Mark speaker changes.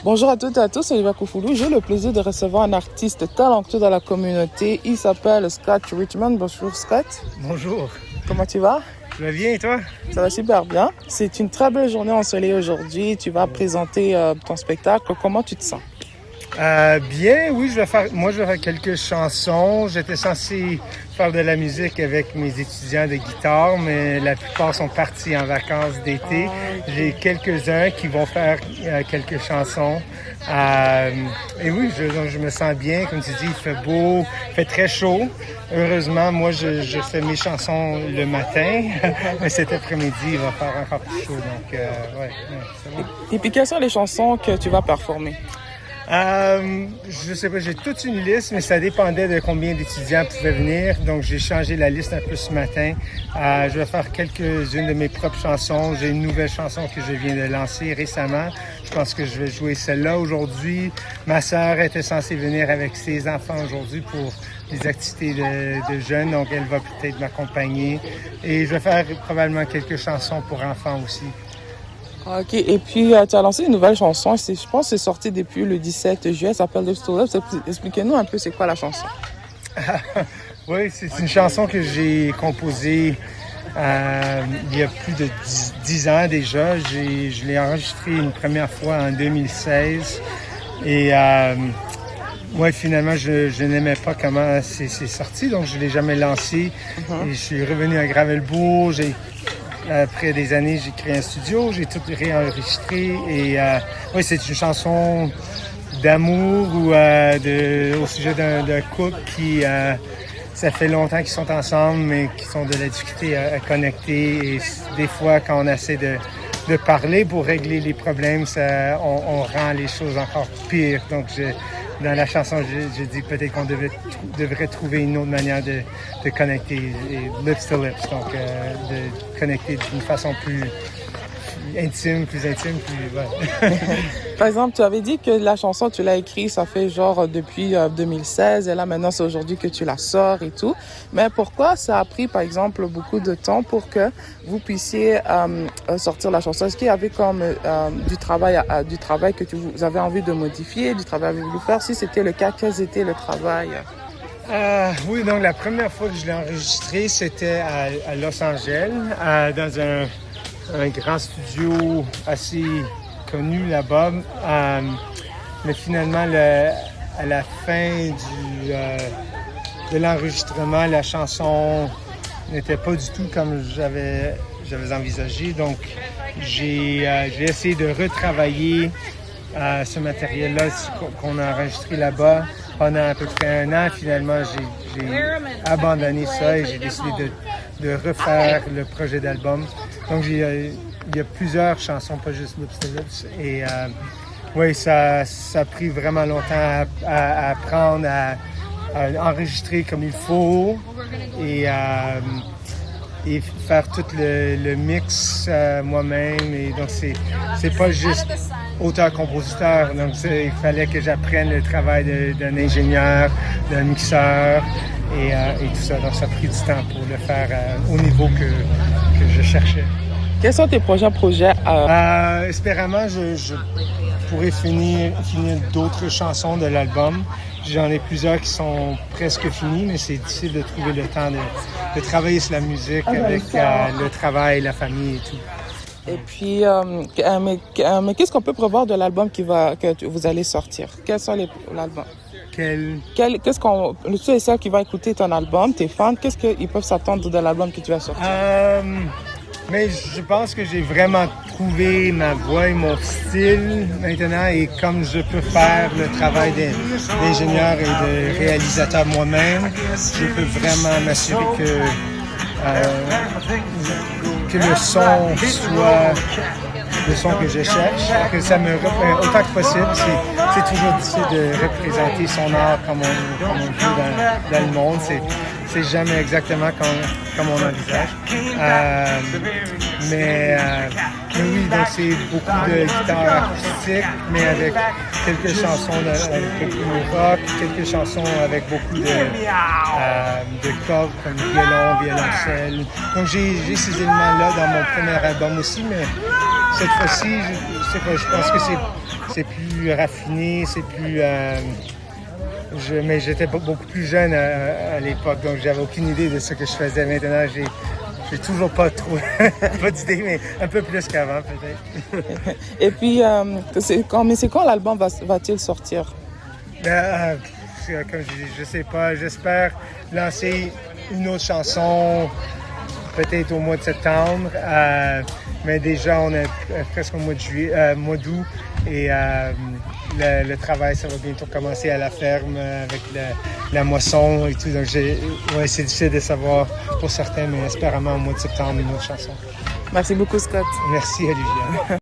Speaker 1: Bonjour à toutes et à tous, c'est Oliver Koufoulou. J'ai le plaisir de recevoir un artiste talentueux dans la communauté. Il s'appelle Scott Richmond. Bonjour Scott.
Speaker 2: Bonjour.
Speaker 1: Comment tu vas?
Speaker 2: Tu vas bien et toi?
Speaker 1: Ça va super bien. C'est une très belle journée ensoleillée aujourd'hui. Tu vas présenter ton spectacle. Comment tu te sens?
Speaker 2: Bien, oui, je vais faire quelques chansons. J'étais censé faire de la musique avec mes étudiants de guitare, mais la plupart sont partis en vacances d'été. J'ai quelques-uns qui vont faire quelques chansons. Et oui, je me sens bien. Comme tu dis, il fait beau, il fait très chaud. Heureusement, moi, je fais mes chansons le matin, mais cet après-midi, il va faire encore plus chaud. Donc, ouais, c'est bon.
Speaker 1: Et puis, quelles sont les chansons que tu vas performer?
Speaker 2: Je sais pas, j'ai toute une liste, mais ça dépendait de combien d'étudiants pouvaient venir. Donc, j'ai changé la liste un peu ce matin. Je vais faire quelques-unes de mes propres chansons. J'ai une nouvelle chanson que je viens de lancer récemment. Je pense que je vais jouer celle-là aujourd'hui. Ma sœur était censée venir avec ses enfants aujourd'hui pour des activités de jeunes, donc elle va peut-être m'accompagner. Et je vais faire probablement quelques chansons pour enfants aussi.
Speaker 1: Ok, et puis tu as lancé une nouvelle chanson, je pense que c'est sorti depuis le 17 juillet, ça s'appelle Lips to Lips. Expliquez-nous un peu c'est quoi la chanson.
Speaker 2: Oui, c'est une chanson que j'ai composée il y a plus de 10 ans déjà. Je l'ai enregistrée une première fois en 2016 et moi finalement je n'aimais pas comment c'est sorti, donc je ne l'ai jamais lancé. Et je suis revenu à Gravelbourg. Après des années, j'ai créé un studio, j'ai tout réenregistré et oui, c'est une chanson d'amour ou au sujet d'un couple qui, ça fait longtemps qu'ils sont ensemble, mais qui sont de la difficulté à connecter. Et des fois, quand on essaie de parler pour régler les problèmes, on rend les choses encore pires. Donc, dans la chanson, je dis peut-être qu'on devrait trouver une autre manière de connecter, lips to lips, donc de connecter d'une façon plus intime, ouais.
Speaker 1: Par exemple, tu avais dit que la chanson, tu l'as écrite, ça fait genre depuis 2016, et là maintenant c'est aujourd'hui que tu la sors et tout. Mais pourquoi ça a pris, par exemple, beaucoup de temps pour que vous puissiez sortir la chanson? Est-ce qu'il y avait comme du travail que vous avez envie de modifier, du travail que vous voulez faire? Si c'était le cas, quel était le travail?
Speaker 2: Oui, donc la première fois que je l'ai enregistré, c'était à Los Angeles, dans un grand studio assez connu là-bas. Mais finalement, à la fin de l'enregistrement, la chanson n'était pas du tout comme j'avais envisagé. Donc, j'ai essayé de retravailler ce matériel-là qu'on a enregistré là-bas pendant à peu près 1 an. Finalement, j'ai abandonné ça et j'ai décidé de refaire le projet d'album. Donc, il y a plusieurs chansons, pas juste Lips to Lips. Et oui, ça a pris vraiment longtemps à apprendre à enregistrer comme il faut et faire tout le mix moi-même. Et donc, c'est pas juste auteur-compositeur. Donc, il fallait que j'apprenne le travail d'un ingénieur, d'un mixeur et tout ça. Donc, ça a pris du temps pour le faire au niveau que je cherchais.
Speaker 1: Quels sont tes prochains projets?
Speaker 2: Espérément, je pourrais finir d'autres chansons de l'album. J'en ai plusieurs qui sont presque finis, mais c'est difficile de trouver le temps de travailler sur la musique avec le travail, la famille et tout.
Speaker 1: Et puis, mais qu'est-ce qu'on peut prévoir de l'album que vous allez sortir? Quels sont l'album? Ceux et celles qui vont écouter ton album, tes fans, qu'est-ce qu'ils peuvent s'attendre de l'album que tu vas sortir?
Speaker 2: Mais je pense que j'ai vraiment trouvé ma voix et mon style maintenant, et comme je peux faire le travail d'ingénieur et de réalisateur moi-même, je peux vraiment m'assurer que le son soit le son que je cherche, que ça me autant que possible. C'est toujours difficile de représenter son art comme on veut dans le monde. C'est jamais exactement comme on envisage. Mais oui, donc c'est beaucoup de guitare acoustique, mais avec quelques chansons avec beaucoup de rock, quelques chansons avec beaucoup de cordes comme violon, violoncelle. Donc j'ai ces éléments-là dans mon premier album aussi, mais cette fois-ci, je sais pas, je pense que c'est plus raffiné, c'est plus... mais j'étais beaucoup plus jeune à l'époque, donc j'avais aucune idée de ce que je faisais. Maintenant, j'ai toujours pas trop, pas d'idée, mais un peu plus qu'avant peut-être.
Speaker 1: Et puis, c'est quand l'album va-t-il sortir?
Speaker 2: Comme je dis, je sais pas, j'espère lancer une autre chanson peut-être au mois de septembre, mais déjà on est presque au mois d'août et le travail, ça va bientôt commencer à la ferme avec la moisson et tout. Donc, c'est difficile de savoir pour certains, mais espérément au mois de septembre, une autre chanson.
Speaker 1: Merci beaucoup, Scott.
Speaker 2: Merci, Olivia.